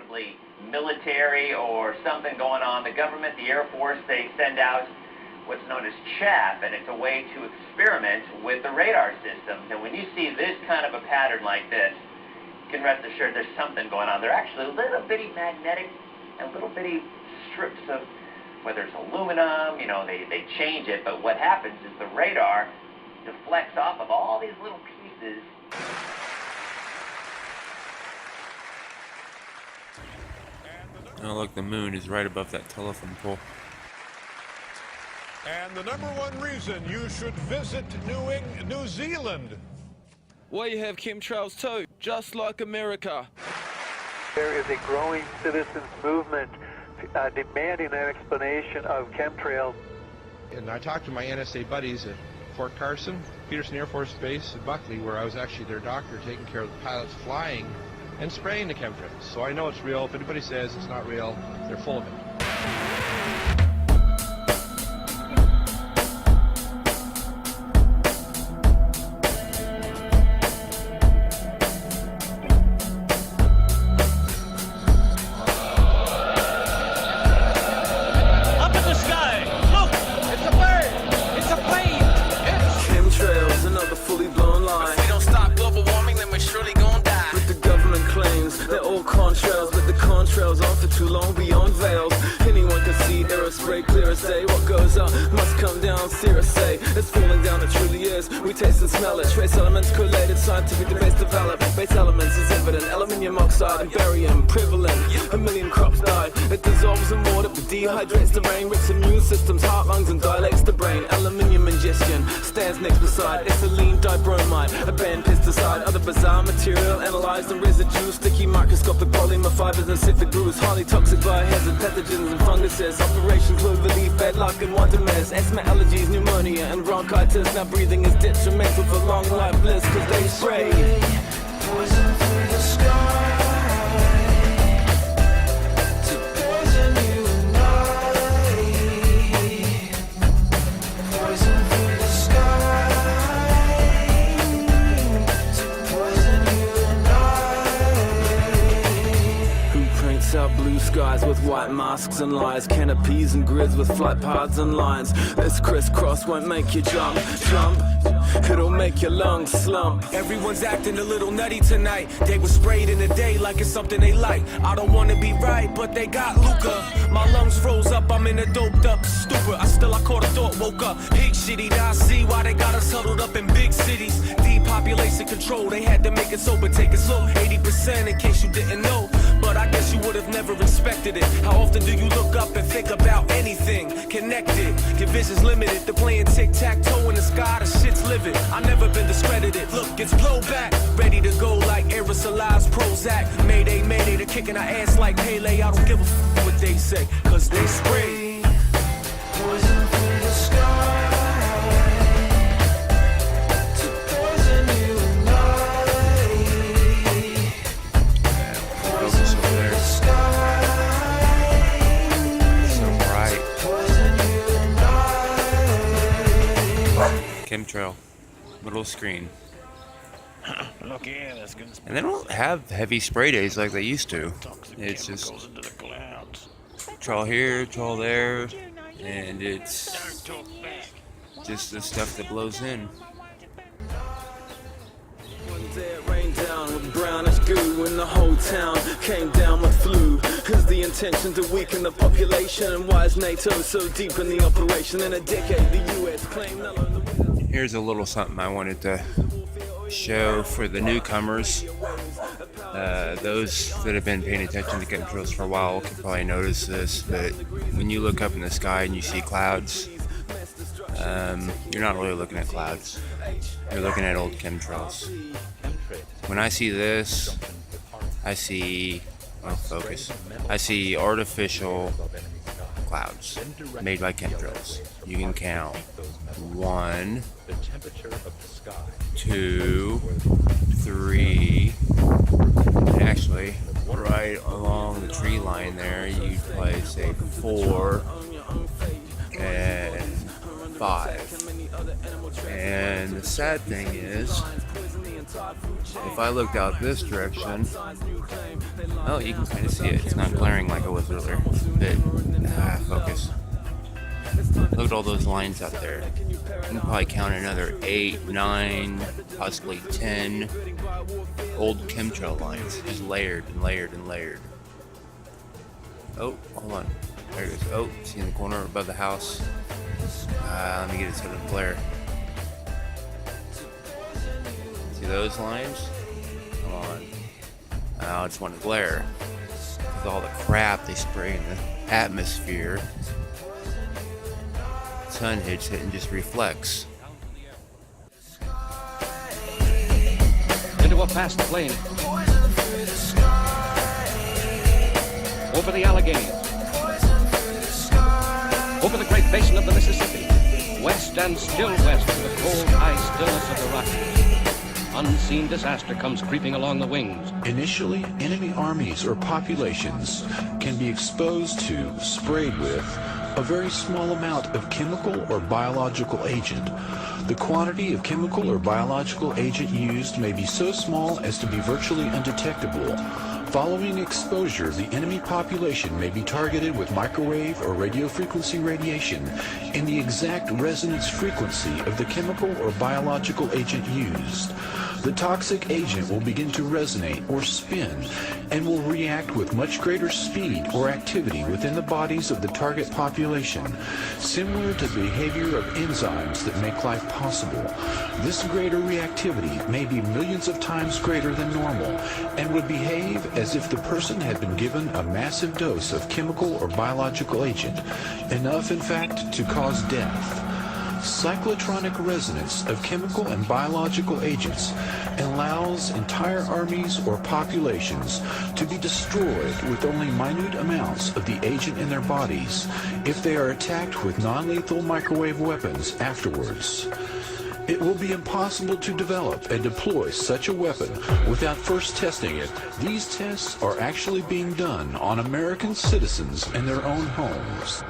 possibly military or something going on. The government, the Air Force, they send out what's known as chaff, and it's a way to experiment with the radar systems. And when you see this kind of a pattern like this, you can rest assured there's something going on. They're actually little bitty magnetic and little bitty strips of, whether it's aluminum, you know, they change it, but what happens is the radar deflects off of all these little pieces. Oh look, the moon is right above that telephone pole. And the number one reason you should visit New Zealand. We have chemtrails too, just like America. There is a growing citizens movement demanding an explanation of chemtrails. And I talked to my NSA buddies at Fort Carson, Peterson Air Force Base, and Buckley, where I was actually their doctor taking care of the pilots flying and spraying the chemtrails. So I know it's real. If anybody says it's not real, they're full of it. Chemtrails on for too long beyond veils. Anyone can see air spray clear as day. What goes up must come down, serious say. It's falling down, it truly is. We taste and smell it. Trace elements collated, scientific debates develop. Base elements is evident. Aluminium oxide and barium prevalent. A million crops die. It dissolves in water but dehydrates the brain. Rips immune systems, heart, lungs and dilates the brain. Aluminium ingestion stands next beside ethylene dibromide, a banned pesticide. Other bizarre material analyzed in residue. Sticky microscopic polymer fibers and synthetic grooves. Highly toxic biohazard pathogens and funguses. Operations will relieve bad luck and want a mess. Asthma, allergies, pneumonia and bronchitis. Now breathing is detrimental for long life bliss, cause they spray poison through the sky. Blue skies with white masks and lies, canopies and grids with flight paths and lines. This crisscross won't make you jump, it'll make your lungs slump. Everyone's acting a little nutty tonight. They were sprayed in the day like it's something they like. I don't wanna be right, but they got Luca. My lungs froze up, I'm in a doped up stupor. I caught a thought, woke up. Pig shitty, now I see why they got us huddled up in big cities. Depopulation control, they had to make it sober, take it slow. 80% in case you didn't know, but I guess you would have never expected it. How often do you look up and think about anything connected? Your vision's limited, they're playing tic-tac-toe in the sky, the shit's livid. I never been discredited, look, it's blowback. Ready to go like aerosolized Prozac. Mayday, mayday, they're kicking our ass like Pele. I don't give a f what they say, cause they spray poison through the sky. Chemtrail, little screen. Look here, that's good. And they don't have heavy spray days like they used to. It's just trawl here, trawl there, and it's just the stuff that blows in. One day it rained down with brownish goo and the whole town came down with flu. Is the intention to weaken the population? And why is NATO so deep in the operation? In a decade the US claimed Here's a little something I wanted to show for the newcomers. Those that have been paying attention to chemtrails for a while can probably notice this, but when you look up in the sky and you see clouds, you're not really looking at clouds. You're looking at old chemtrails. When I see this, I see, I see artificial clouds made by chemtrails. You can count 1, 2, 3, and actually right along the tree line there you'd probably say 4 and 5. And the sad thing is if I looked out this direction, oh, you can kind of see it. It's not glaring like it was earlier. But, focus. Look at all those lines out there. You can probably count another 8, 9, possibly 10 old chemtrail lines, just layered and layered and layered. Oh, hold on. There it is. Oh, see in the corner above the house. Let me get it so it doesn't glare. See those lines? Come on. I just want to glare. With all the crap they spray in the atmosphere, sun hits it and just reflects. Into a fast plane. Over the Alleghenies. Over the Great Basin of the Mississippi. West and still west to the cold, high stillness of the Rockies. Unseen disaster comes creeping along the wings. Initially, enemy armies or populations can be exposed to, sprayed with, a very small amount of chemical or biological agent. The quantity of chemical or biological agent used may be so small as to be virtually undetectable. Following exposure, the enemy population may be targeted with microwave or radio frequency radiation in the exact resonance frequency of the chemical or biological agent used. The toxic agent will begin to resonate or spin and will react with much greater speed or activity within the bodies of the target population, similar to the behavior of enzymes that make life possible. This greater reactivity may be millions of times greater than normal and would behave as if the person had been given a massive dose of chemical or biological agent, enough in fact to cause death. Cyclotronic resonance of chemical and biological agents allows entire armies or populations to be destroyed with only minute amounts of the agent in their bodies if they are attacked with non-lethal microwave weapons afterwards. It will be impossible to develop and deploy such a weapon without first testing it. These tests are actually being done on American citizens in their own homes.